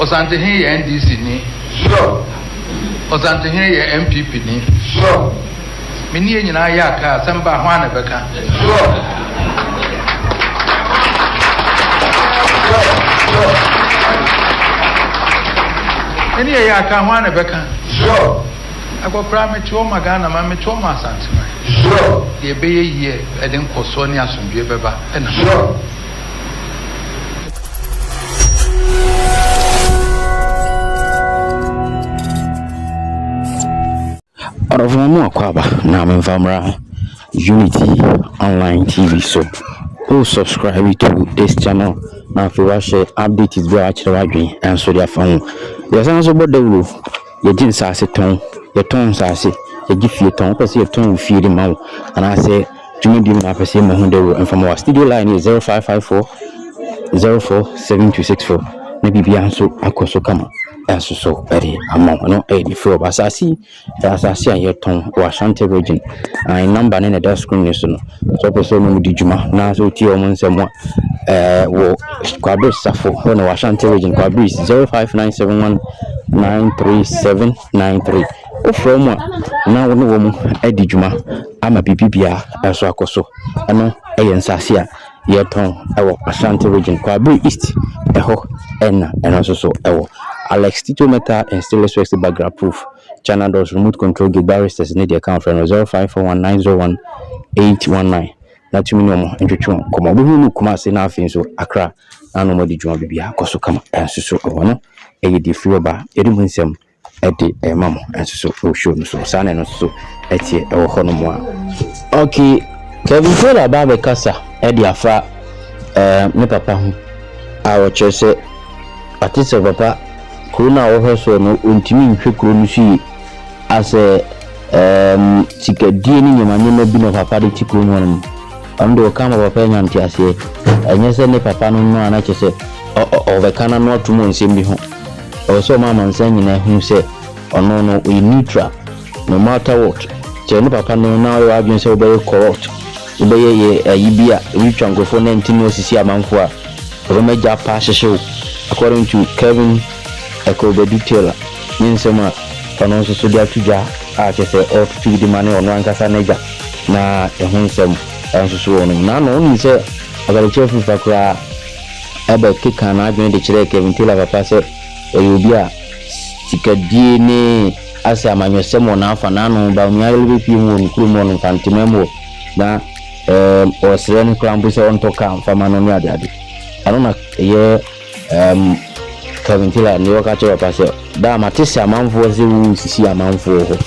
Okatakyie NDC ni. Sure. Okatakyie MPP ni. Sure. Mini nyina ya ka samba hwana beka. Sure. Mini ya ka hwana beka. Sure. Akopra me choma Ghana ma me choma Asante. Sure. Ye be ye eden koso ni asomdwe beba. Sure. Ọrọfọmọ akwaba na memfamra Unity Online TV, so who subscribe to this channel now if you watch update is very actually wadwen and so their phone. Yes, I'm so bold you didn't say ton your tone say you give your tongue because your tongue feed him out and I say to me do not say mo hunde and from our studio line is 0554 047264 maybe be answer akoso kama as so very among no a for basasi asasi a yeton or Ashanti region and number in the screen so person no di juma na so ti o mon semo wo kwabe safo no Ashanti region kwabe 0597193793 o from na wo no wo adi juma ama bibibia aso akoso no ensasi a yeton ewo Ashanti region kwabe east eho and also so ewo Alex Tito Meta and Stainless Wax background proof. Channel does remote control gate barristers need the account from 0541901819. Not to me no more. Introduction. Come on, we will come say nothing so Accra. I know more the Juma Bibia. Koso come and so no. A di free bar. Edwin Sam at the mamma and so show so son and so at ye or honomoa. Okay, Kelvin told about the casa at the Afra. Me papa, our church said, at this papa. Corona also no untimi nhwe kuro no shi as tikadie ni nyamanye no bi no papa de tikuro no no amdo kama papa nyanti ase enyese ne papa no no ana chese o be kana no tumo nsem bi ho o so mama nsan nyina hu se ono no we neutral no matter what che ne papa no na yo adwen se obe corrupt obe ye yibia ritual ngofo na ntini osisi amanfo a obe meja pa hyehyɛ according to Kelvin Ekobe detail ninsema ono so dia tuja a chese o tutu di mane ono ankasa neja na ehunsem enso so ono na no ni se agale chefu fakra ebe kika na adwen de kire Kelvin tela papa se oyobi a sikadie ni ase amanyosem ono afa na no ba nyale bi pi mu nkuru mu no fantimemo na o sren krambu se on toka fama no ni ade ano na ye Kelvin tila ni wakati wa pase da matisi amanfo ze sisi amanfo ho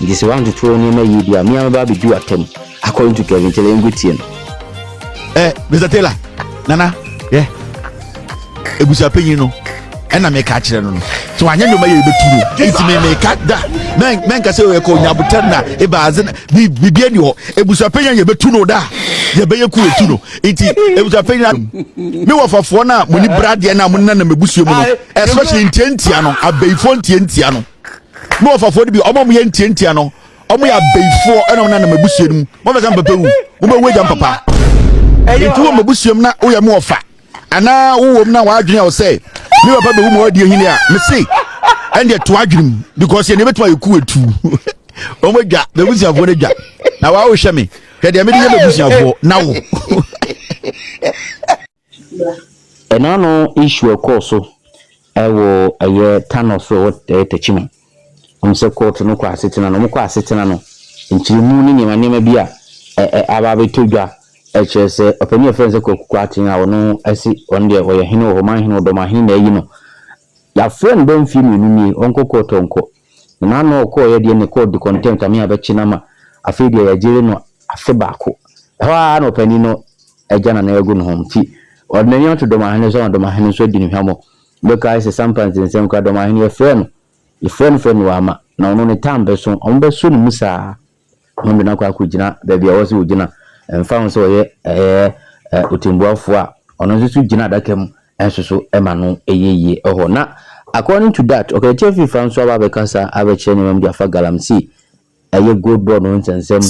ndisi want to throw ni me yidi a me am ba bi do atem according to Kelvin tila ngutie Mr. Taylor nana ebusa penyin no na me ka kire no so anya no ma ye beturo enti me ka da men ka se we ko nyabutan na e ba aze bibia ni ho ebusa penyin ye betuno da ye be ye ku etuno enti ebusa penyin me wo fafo na moni brade na moni na mebusuo mu no especially ntiantia no abeifo ntiantia no me wo fafo bi omo ye ntiantia no omo ya abeifo na na mebusuo mu mo be kan papa wu mo be weja papa enti wo mebusuo mu na wo ye mo ofa ana wo na wa adwen ya o say me papa be wo mo adi ohini a me say and to adwum because ye ne betwa yeku etu o mo dwa be busiafo ne dwa na wa wo hwe me kede me de be busiafo na wo enano issue akoso ewo aye tanoso tetechima umse court no kwa asetina no mko asetina no nchirimu ni nyema bi a aba betodwa echese opani ofense kokukwa atin a wono asi onde Ohene Ohene Dormahene na yi no ya friend don fi mi ni onko tonko na no ko ye de ne ko di content ami abechi na ma afedi ya jere no afe baako ha no opani no ejana na egu no homti ordinary to Dormahene so di ni hamo because sometimes in some Dormahene your friend wa ma na ono ne tambe so ombe so ni musa ombe na kwa kujina baby a wosi ujina mfa so ye otimbuafo a ono so gina adakam enso so ema no eyeye eho na according to that okay Afrifa nso aba bekasa abechire ne memdi afa galamsi ɛyɛ gold board no nsɛnsɛm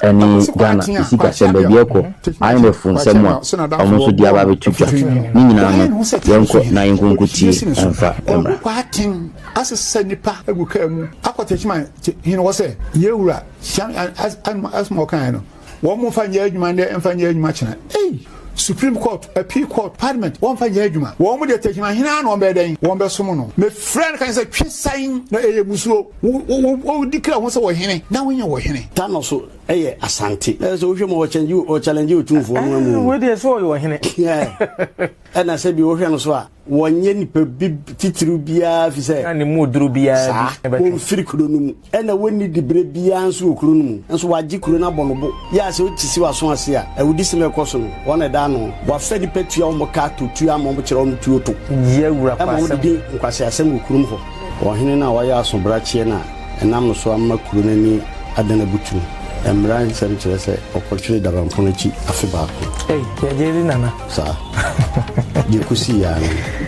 ɛne Ghana isika sɛ baabi ɛkɔ IMF nsɛm a ɔmo nso di aba bɛtutwa ne nyinaa no yɛnkɔ na yɛnkonkotie ɛmfa ɛmra kwaten asesa nipa aguka mu akɔtɛkyima hene wɔ sɛ yɛwura as mo kan no wɔn mo fa nyɛ adwuma ne ɛmfa nyɛ adwuma kyena Supreme Court, Appeal Court, Parliament, one for Yajuma. One would take my hand on bedding, one besomono. My friend can say, Chris sign, no, a muso, who declare once a henny. Now we know henny. Tanoso, a Asante. There's a watching you or challenge you to for where they saw you, henny. Yeah. And I said, you were so. One yen per bib titrubia, if you say, and the mood drubia, free and I wouldn't need the bread beyond so crunum, and so I jikuruna bonobo. Yes, what you see was once here. I would dismay caution, one a dano, what fed the pet your mocato to your momentary to two. Yeah, I'm the Kwasia Semu Krumho, or Hina Waya some brachiena, and I'm so I'm a crunani Adana Butu. And Brian said to us, opportunity that I'm going to Afrifa. Hey, Jerry Nana, sir. You could see ya.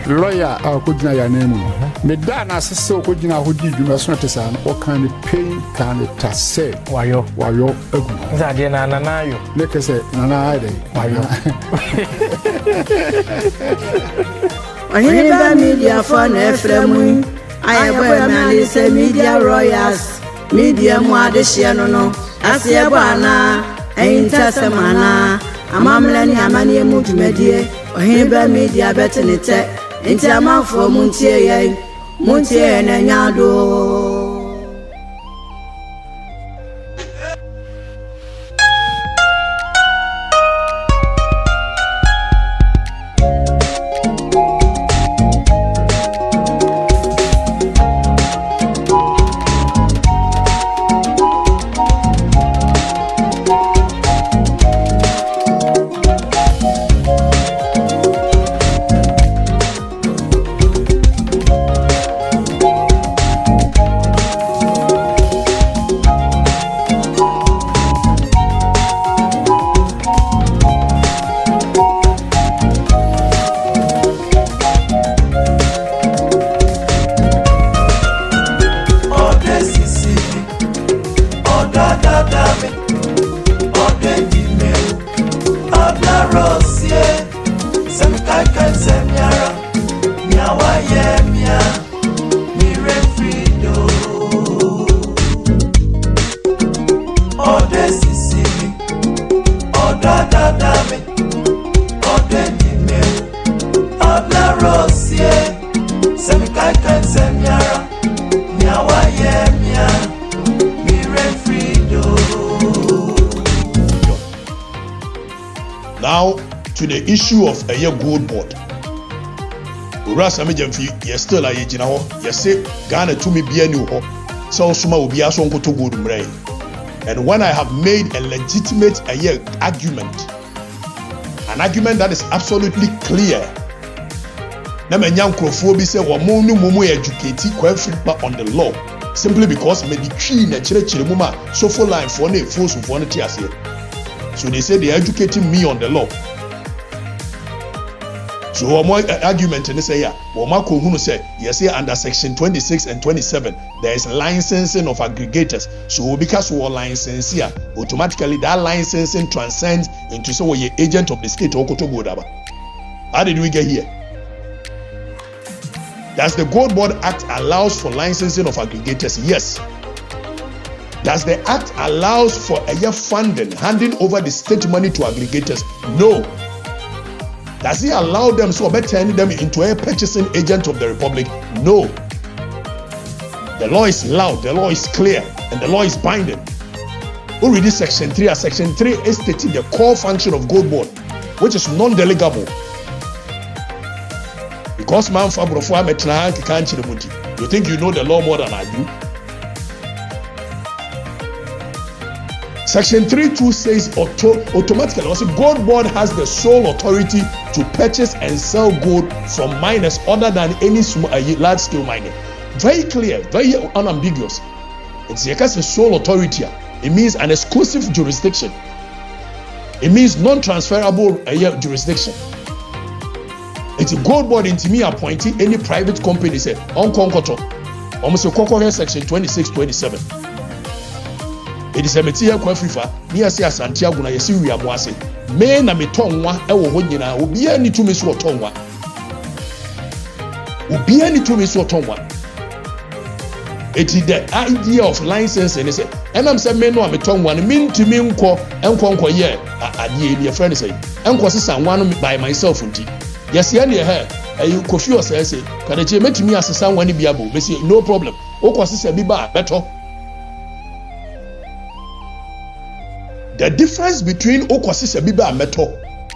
Lawyer, our Kujina ya name. Medana so Kujina who did you must not say, what kind of pain can it say? Why yo, Zadina Nanayo. Let us say, Nana, why yo. I hear media for Ephraim. I have a man is a media royals. Media more the Shiano, Asiabana, ain't Tassamana, a mamlani amani multimedia, or Heba media better than it, ain't a man for Montier and Yado. Now to the issue of a year gold board. Yes, still a year now. Yes, Ghana to me be a new ho. So Suma will be a song to good mray. And when I have made a legitimate a year argument, an argument that is absolutely clear. Namenyankrofo say wa mumu educate Afrifa on the law simply because me the tree na chire muma so for line for na force for na tiase. So they say they are educating me on the law. So my argument and they say yeah, but my kohunu say you say under section 26 and 27 there is licensing of aggregators. So because we are licensed here, automatically that licensing transcends into so we are agent of the state or Kotogodaba. How did we get here? Does the Gold Board Act allows for licensing of aggregators? Yes. Does the Act allows for a year funding, handing over the state money to aggregators? No. Does it allow them so by turning them into a purchasing agent of the Republic? No. The law is loud, the law is clear, and the law is binding. Already Section 3, Section 3 is stating the core function of Gold Board, which is non-delegable. Because man fabrofo ametra can't the muti. You think you know the law more than I do? Section 3.2 says automatically also Gold Board has the sole authority to purchase and sell gold from miners other than any large scale mining. Very clear, very unambiguous. It's a sole authority. It means an exclusive jurisdiction. It means non-transferable jurisdiction. It's a Gold Board into me appointing any private company say on Konkoto. Almost a Section 26, 27. It is a metia kwa Afrifa, near say Santiago, na yesi wi amoase. Me na metonwa ewo ho nyina, obi ani tumi so otonwa. Obi ani tumi so otonwa. It is the idea of licensing. They say, and I'm saying, men know I'm a tongue one, mean to me, enko, yeah, a friend say, enko sister one by myself. Yes, yeah, you confuse say, can I met me as a son when he be able? No problem. Oko sister be bad, better. The difference between Oko sister be bad metal,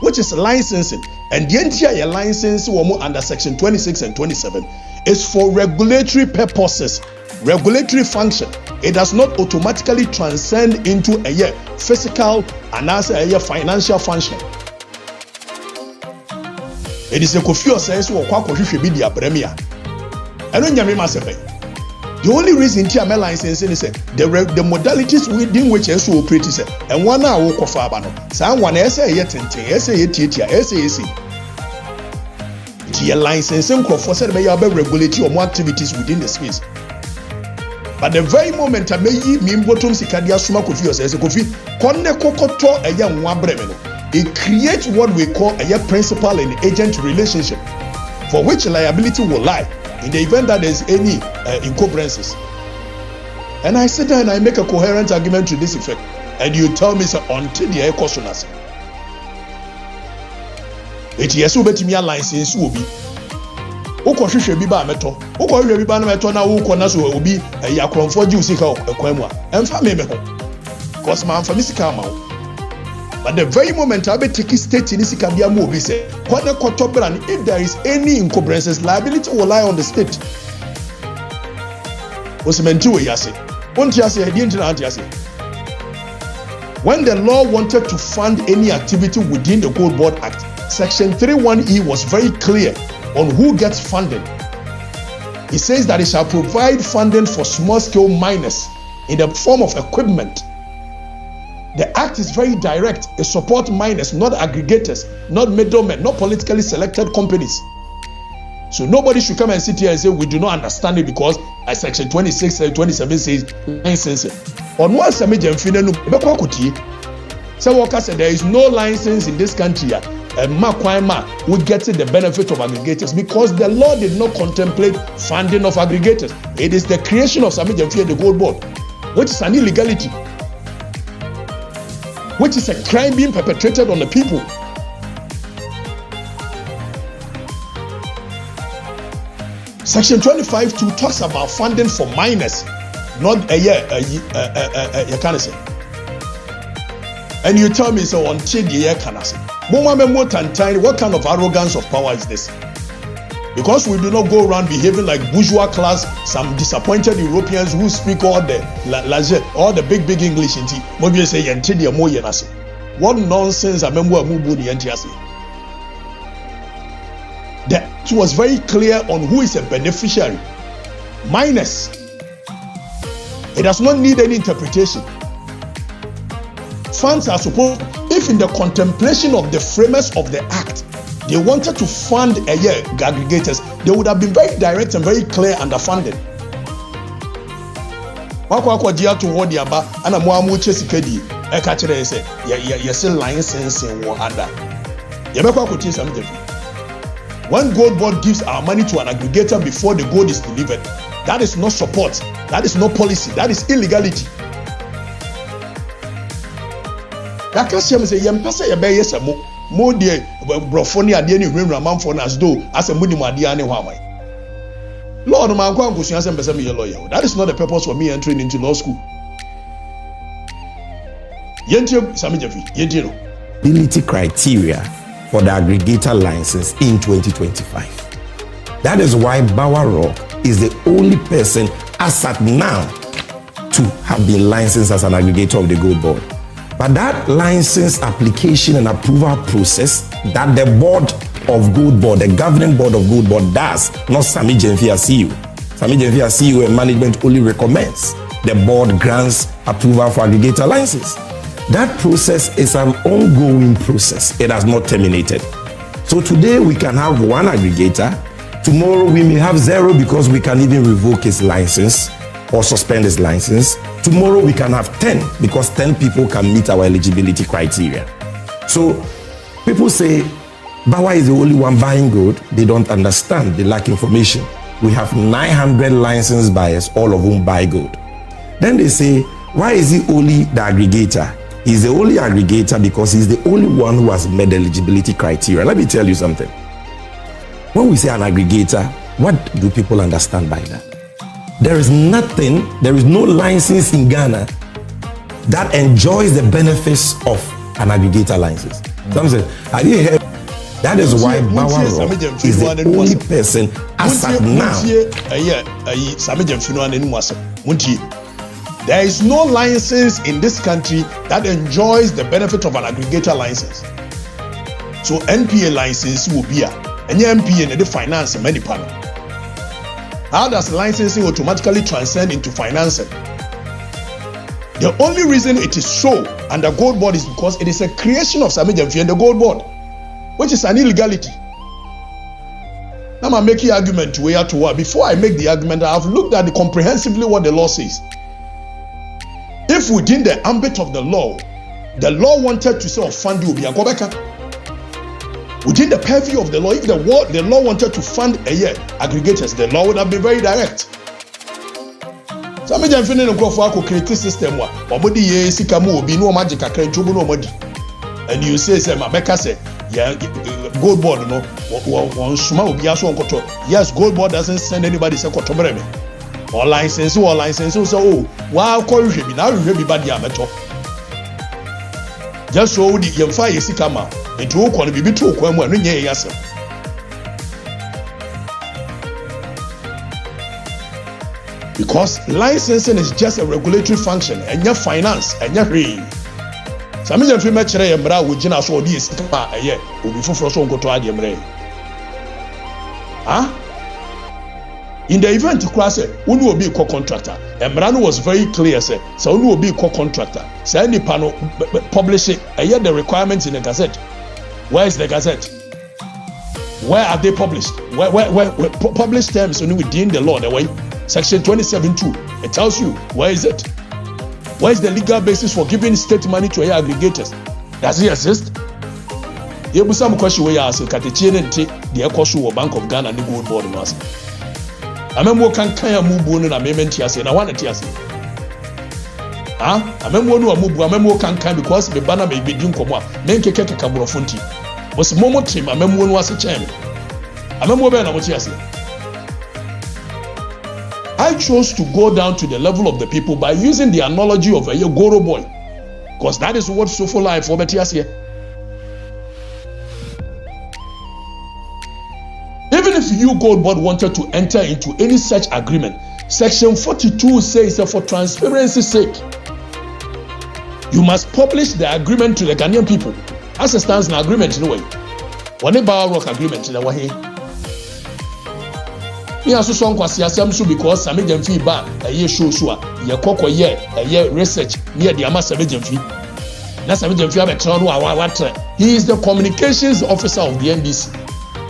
which is licensing, and the entire license under section 26 and 27 is for regulatory purposes. Regulatory function. It does not automatically transcend into a physical and as a financial function. It is a confused sense of what be the premier. And when you must say, the only reason TML licensing is the modalities within which you operate is and one hour walk of Abano. Someone essay yet and essay the licensing for said may regulate more activities within the space. But the very moment I may mean bottom Sikadia Suma Kofi says Kofi, Konne Kokoto a young one bremeno. It creates what we call a principal and agent relationship, for which liability will lie in the event that there is any encumbrances. And I sit there and I make a coherent argument to this effect, and you tell me so until the air cautioners. It is a license will be. Oko hwehwe bi ba meto oko hwehwe bi ba na meto na wo na so obi yakronfo ji usika ekwanmu a emfa me ho cause man fa misika ma wo. But the very moment I be take state in sika bia mo obi say kwane koto brand, if there is any encumbrances, liability will lie on the state. Osimenti we yase onti yase e di ntina anti yase. When the law wanted to fund any activity within the Gold Board Act, section 31E was very clear on who gets funding. It says that it shall provide funding for small-scale miners in the form of equipment. The act is very direct. It supports miners, not aggregators, not middlemen, not politically selected companies. So nobody should come and sit here and say we do not understand it because as section 26 and 27 says licensing. On one summit, so said there is no license in this country. And would get the benefit of aggregators because the law did not contemplate funding of aggregators. It is the creation of Sami Jamfi, the Gold Board, which is an illegality, which is a crime being perpetrated on the people. Section 25(2) talks about funding for minors, not you can't say. And you tell me so until the year can say. What kind of arrogance of power is this? Because we do not go around behaving like bourgeois class, some disappointed Europeans who speak all the big English in maybe say what nonsense I remember that it was very clear on who is a beneficiary. Minus. It does not need any interpretation. Funds are supposed, if in the contemplation of the framers of the act, they wanted to fund aggregators, they would have been very direct and very clear under funding. When Gold Board gives our money to an aggregator before the gold is delivered, that is not support, that is not policy, that is illegality. Yakasiam say yempese yebe yesamo mo de brofoni ade ni hwemra manfo na as though as a mudi made ane hwamai. Lord man kwa nkusu ansem pese me lawyer. That is not the purpose for me entering into law school. Yentie Sami Jafi, yentie no. Ability criteria for the aggregator license in 2025. That is why Bawaro is the only person as at now to have been licensed as an aggregator of the Gold Board. But that license application and approval process that the board of Gold Board, the governing board of Gold Board does, not Sami Jamfi as CEO. Sami Jamfi as CEO and management only recommends. The board grants approval for aggregator license. That process is an ongoing process. It has not terminated. So today we can have one aggregator. Tomorrow we may have zero because we can even revoke his license. or suspend his license. Tomorrow we can have 10 because 10 people can meet our eligibility criteria. So people say Bawa is the only one buying gold. They don't understand. They lack information. We have 900 licensed buyers, all of whom buy gold. Then they say, why is he only the aggregator? He's the only aggregator because he's the only one who has met the eligibility criteria. Let me tell you something. When we say an aggregator, what do people understand by that? There is no license in Ghana that enjoys the benefits of an aggregator license. Some say, have you heard? That is why Bawaro is the only person as at now. There is no license in this country that enjoys the benefit of an aggregator license. So NPA license will be and NPA and the finance many panel. How does licensing automatically transcend into financing? The only reason it is so under Gold Board is because it is a creation of Samijamfi and the Gold Board, which is an illegality. Now I'm making argument where to what. Before I make the argument, I have looked at comprehensively what the law says. If within the ambit of the law wanted to say fund you, be a go back. Within the purview of the law, if the law wanted to fund aggregators, the law would have been very direct. So I'm feeling go create a system where omodi ye sika mu obi no magic akran tubu no omodi. And you say Mabeka say Gold Board no one suma obi aso onkoto. Yes, Gold Board doesn't send anybody say koto breme. Or license so wow call you be now you be bad ya meto. Just so the yemfa ye sika ma into okon bibi to okon mu anu nye yasem. Because licensing is just a regulatory function and your finance and your free. Some of them make sure you mbra wo gina so odi sika eye obi foforo so nkoto ade mre. In the event Kwasia, unu obi co contractor. Emrano was very clear say unu obi co contractor. Say any panel publish it the requirements in the Gazette. Where is the Gazette? Where are they published? Where published terms only within the law the way section 27(2). It tells you where is it? Where is the legal basis for giving state money to aggregators? Does it exist? Some question where you ask Okatakyie nti the Ekosu Bank of Ghana and the Gold Board no ask. Amemo kan mubu no na mementi ase na wana ti ase. Amemo no amubu amemo kan because be bana be di nkomo a menkeke kabrofo nti. Was momo trim amemo no ase chen. Amemo be na mo ti ase. I chose to go down to the level of the people by using the analogy of a Goro boy, because that is what so for life for Betias here. Even if you Gold Board wanted to enter into any such agreement, section 42 says that for transparency's sake, you must publish the agreement to the Ghanaian people. As it stands in agreement in a way. One Bawa Rock agreement in a way. Me aso so Kwasia asem so because Samijamfi ba show so ye kokko ye research near the ama Samijamfi. Na Samijamfi abetro no awatre. He is the communications officer of the NDC.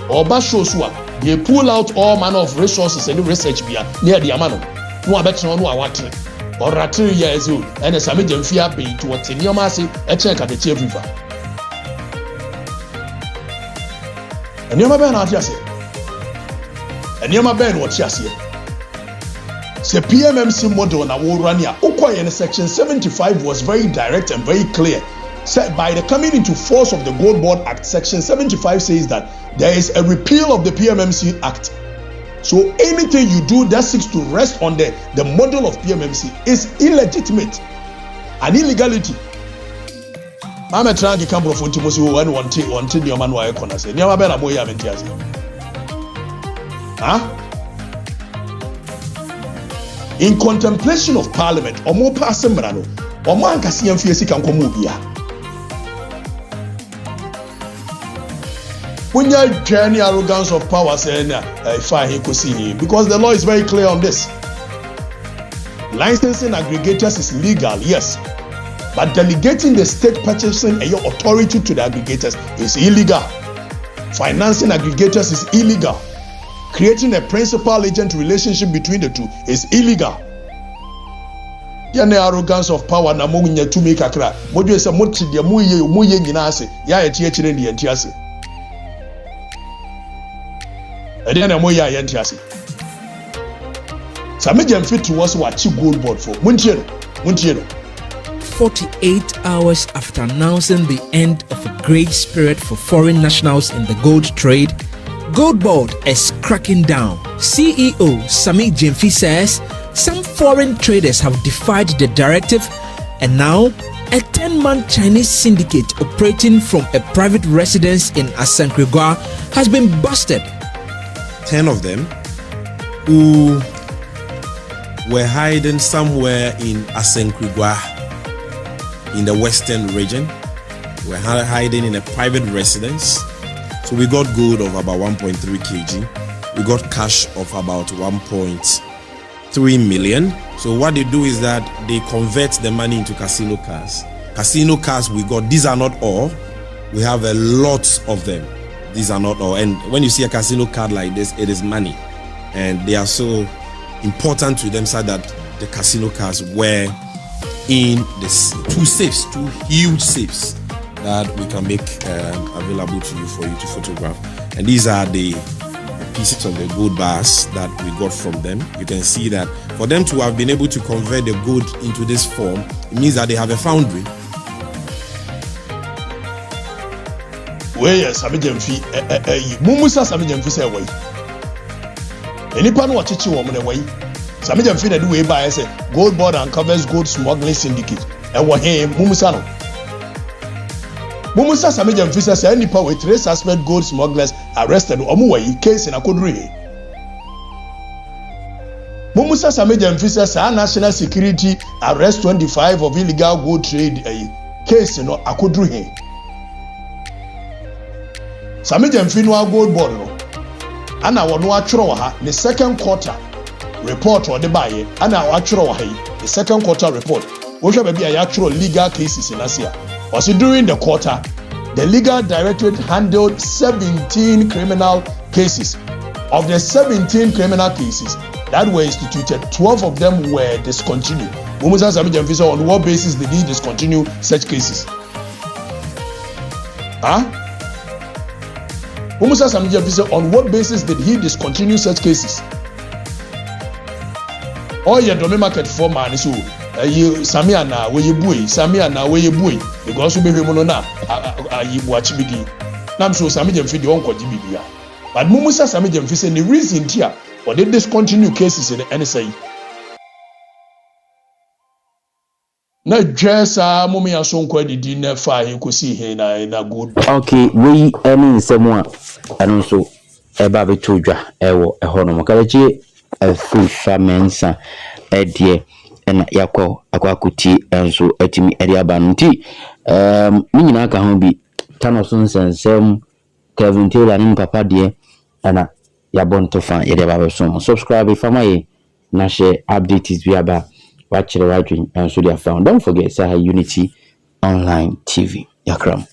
Oba show so they pull out all manner of resources and research bia near the ama no. No abetro no awatre. Or 3 years old and Samijamfi abi to what in your mass e check at the Afrifa. And you ma na ati and Yama Ben what you say. The PMMC model na Worania Okoye in section 75 was very direct and very clear. Said by the coming into force of the Gold Board Act, section 75 says that there is a repeal of the PMMC Act. So anything you do that seeks to rest on the model of PMMC is illegitimate and illegality. I'm a trangi camera for Timothy one till your man wire corner say. Yama Ben Aboya Mentiazi. In contemplation of Parliament, or more passing Marano, or man Cassian Fiesi can come here. When you journey arrogance of power, saying, if I could see him, because the law is very clear on this. Licensing aggregators is legal, yes, but delegating the state purchasing your authority to the aggregators is illegal. Financing aggregators is illegal. Creating a principal-agent relationship between the two is illegal. ya na arrogance of power na mo nya tumi kakra modwe se mo ti de mo ye nyina ase ya ye tie kire ne ye nti ase ade na mo ya ye nti ase samegem fit was wachi gold board for muntie 48 hours after announcing the end of a grace period for foreign nationals in the gold trade, Gold Board is cracking down. CEO Sami Jemfi says some foreign traders have defied the directive, and now a 10-man Chinese syndicate operating from a private residence in Asankragua has been busted. 10 of them who were hiding somewhere in Asankragua in the western region. We're hiding in a private residence. So we got gold of about 1.3 kg. We got cash of about 1.3 million. So what they do is that they convert the money into casino cars. Casino cars we got, these are not all. We have a lot of them. These are not all. And when you see a casino card like this, it is money. And they are so important to them so that the casino cars were in this two huge safes that we can make available to you for you to photograph. And these are the pieces of the gold bars that we got from them. You can see that for them to have been able to convert the gold into this form, it means that they have a foundry. Where yes, Samegem fi Mumusa Samegem fi say way. Enipa no wachichi wo mo way. Samegem fi na do way by say Gold Board and covers gold smuggling syndicate. Ohene Mumusa no. Mumusa Samegem fi say enipa we 3 suspect gold smugglers arrested omo way case na kodru he. Mumusa Samegem fi say national security arrest 25 of illegal gold trade case no akodru he. Samegem fi no Gold Board no ana wono atworo ha the second quarter report or the buy ana atworo ha the second quarter report wo hwe ba bia ya atworo legal cases in Asia. Also during the quarter the legal directorate handled 17 criminal cases. Of the 17 criminal cases that were instituted, 12 of them were discontinued. Mumusa Samegem fi say on what basis did he discontinue such cases? Mumusa Samegem fi say on what basis did he discontinue such cases? Oh yeah, Dome market for man so Samia na we buy Samia na we buy because we be no na ayi buachi bigi. Nam so Samegem fi de won kwaji bibia. But Mumusa Samegem fi say the reason here for they discontinue cases in the NSA. Na dressa mummy asonkwa didi na fa hin kosi hin na good. Okay, we any nsemo a eno so eba betodwa ewo eho no Okatakyie Afrifa mensa edie na yakọ akwakuti enso atimi eri abanti mi nyina ka ho bi tanoso nsensem Kelvin Taylor ni papa de na yabonto fan yede ba so subscribe fama ye na share updates bi aba watch the right and so they are found. Don't forget Saha Unity Online TV. Yakram.